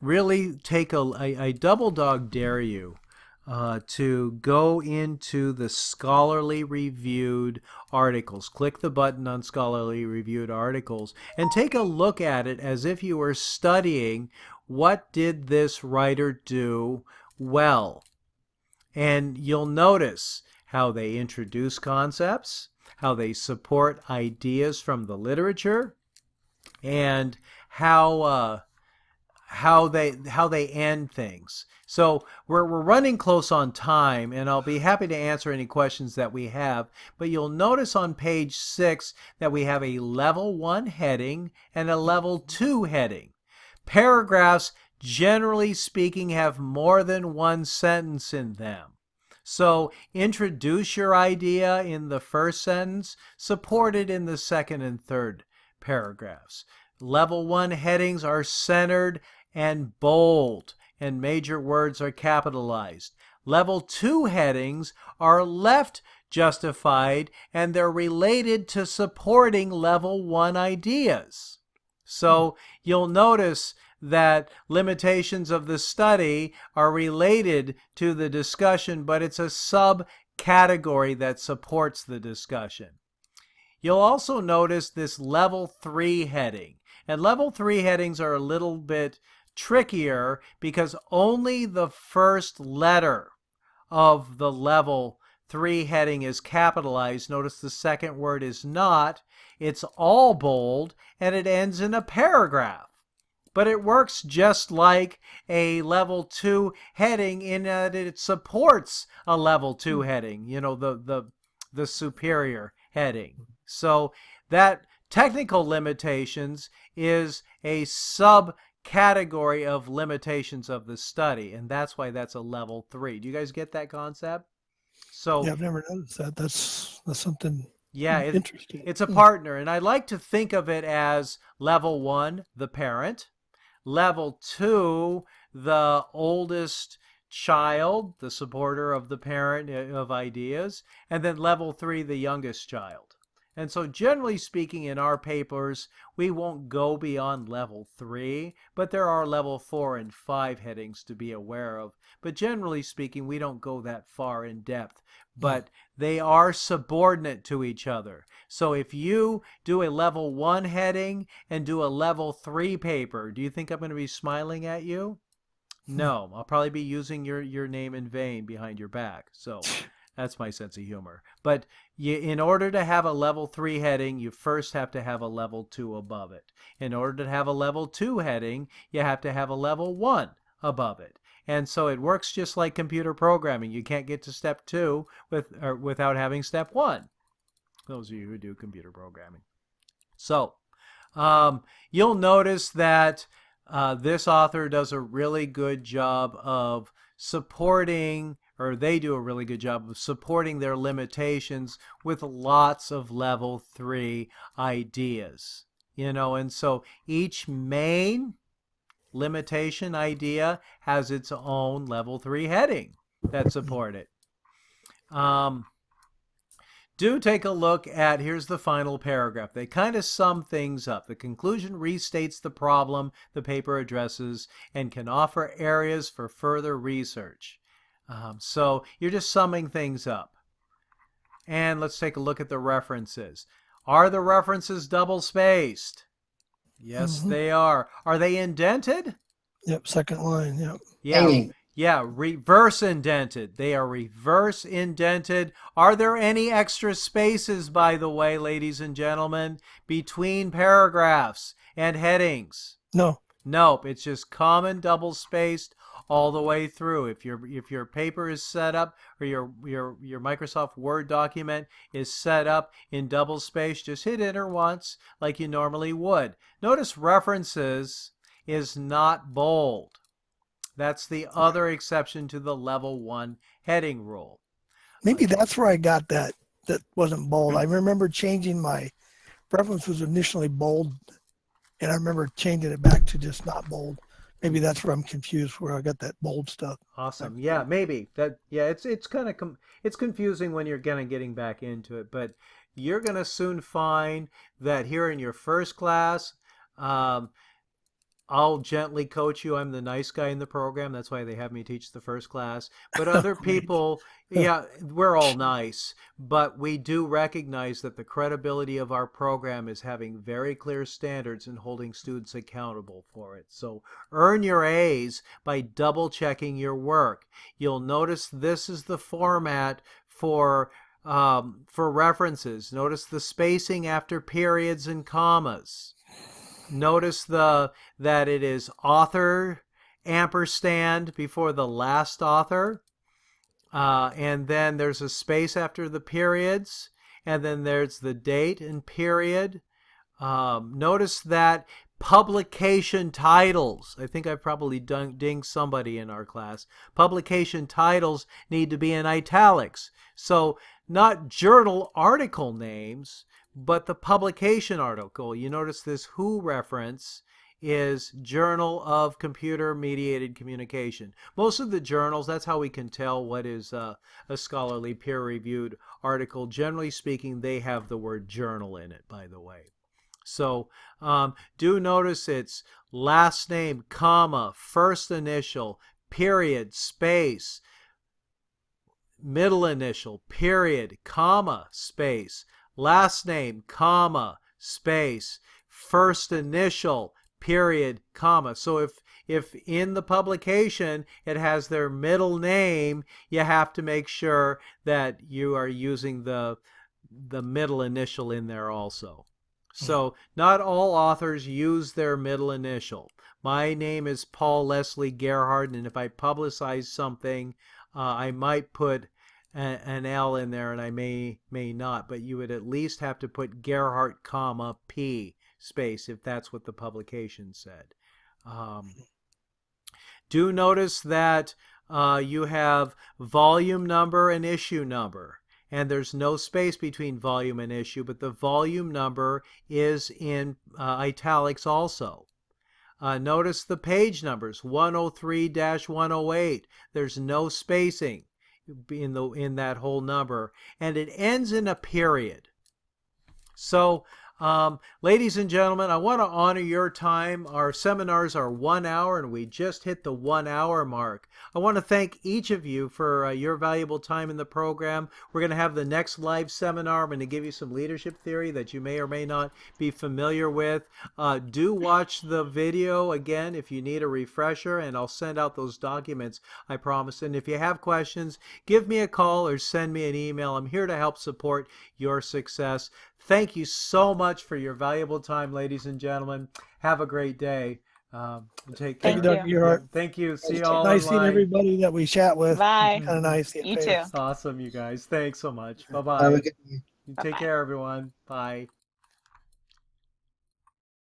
really take I double dog dare you to go into the scholarly reviewed articles. Click the button on scholarly reviewed articles and take a look at it as if you were studying what did this writer do well. And you'll notice how they introduce concepts, how they support ideas from the literature, and how how they end things. So we're running close on time, and I'll be happy to answer any questions that we have. But you'll notice on page 6 that we have a level 1 heading and a level 2 heading. Paragraphs, generally speaking, have more than one sentence in them. So introduce your idea in the first sentence, support it in the second and third paragraphs. Level 1 headings are centered and bold, and major words are capitalized. Level 2 headings are left justified, and they're related to supporting level 1 ideas. So you'll notice that limitations of the study are related to the discussion, but it's a subcategory that supports the discussion. You'll also notice this level 3 heading. And level 3 headings are a little bit trickier because only the first letter of the level 3 heading is capitalized. Notice the second word is not. It's all bold, and it ends in a paragraph. But it works just like a level 2 heading in that it supports a level 2 heading, the superior heading. So that technical limitations is a subcategory of limitations of the study, and that's why that's a level 3. Do you guys get that concept? So Yeah, I've never noticed that. That's something interesting. it's a partner, and I like to think of it as level 1, the parent, level 2, the oldest child, the supporter of the parent of ideas, and then level 3, the youngest child. And so generally speaking, in our papers, we won't go beyond level 3, but there are level 4 and 5 headings to be aware of. But generally speaking, we don't go that far in depth. But they are subordinate to each other. So if you do a level 1 heading and do a level 3 paper, do you think I'm going to be smiling at you? No, I'll probably be using your name in vain behind your back. So that's my sense of humor. But in order to have a level 3 heading, you first have to have a level 2 above it. In order to have a level 2 heading, you have to have a level 1 above it. And so it works just like computer programming. You can't get to step 2 without having step 1. Those of you who do computer programming. So you'll notice that this author does a really good job of supporting, or they do a really good job of supporting their limitations with lots of level 3 ideas. And so each main limitation idea has its own level 3 heading that support it. Do take a look at, here's the final paragraph. They kind of sum things up. The conclusion restates the problem the paper addresses and can offer areas for further research. So you're just summing things up. And let's take a look at the references. Are the references double-spaced? Yes, they are. Are they indented? Yep, second line, yep. Yeah, reverse indented. They are reverse indented. Are there any extra spaces, by the way, ladies and gentlemen, between paragraphs and headings? No. Nope, it's just common double-spaced all the way through. If your paper is set up, or your Microsoft Word document is set up in double space, just hit enter once like you normally would. Notice references is not bold. That's the other exception to the level 1 heading rule. Maybe that's where I got that wasn't bold. I remember changing my reference was initially bold, and I remember changing it back to just not bold. Maybe that's where I'm confused, where I got that bold stuff. Awesome. Yeah, maybe that. Yeah, it's kind of it's confusing when you're getting back into it, but you're gonna soon find that here in your first class, I'll gently coach you. I'm the nice guy in the program. That's why they have me teach the first class. But other people, yeah, we're all nice. But we do recognize that the credibility of our program is having very clear standards and holding students accountable for it. So earn your A's by double checking your work. You'll notice this is the format for references. Notice the spacing after periods and commas. Notice that it is author ampersand before the last author. And then there's a space after the periods. And then there's the date and period. Notice that publication titles, I think I probably dinged somebody in our class, publication titles need to be in italics. So not journal article names, but the publication article. You notice this WHO reference is Journal of Computer Mediated Communication. Most of the journals, that's how we can tell what is a scholarly peer-reviewed article. Generally speaking, they have the word journal in it, by the way. So do notice it's last name, comma, first initial, period, space, middle initial, period, comma, space, last name, comma, space, first initial, period, comma. So if in the publication it has their middle name, you have to make sure that you are using the middle initial in there also. So not all authors use their middle initial. My name is Paul Leslie Gerhardt, and if I publicize something, I might put an L in there, and I may not, but you would at least have to put Gerhardt, comma, P space if that's what the publication said. Do notice that you have volume number and issue number. And there's no space between volume and issue, but the volume number is in italics also. Notice the page numbers, 103-108. There's no spacing in that whole number, and it ends in a period. So, ladies and gentlemen, I want to honor your time. Our seminars are 1 hour, and we just hit the 1 hour mark. I want to thank each of you for your valuable time in the program. We're going to have the next live seminar. I'm going to give you some leadership theory that you may or may not be familiar with. Do watch the video again if you need a refresher, and I'll send out those documents, I promise. And if you have questions, give me a call or send me an email. I'm here to help support your success. Thank you so much for your valuable time, ladies and gentlemen. Have a great day. Take care. Thank you, Dr. Gerhardt. Thank you. See you all Nice seeing online. everybody that we chat with. Bye. Kind of nice. You too. Awesome, you guys. Thanks so much. Have Bye-bye. a good Take care, everyone. Bye.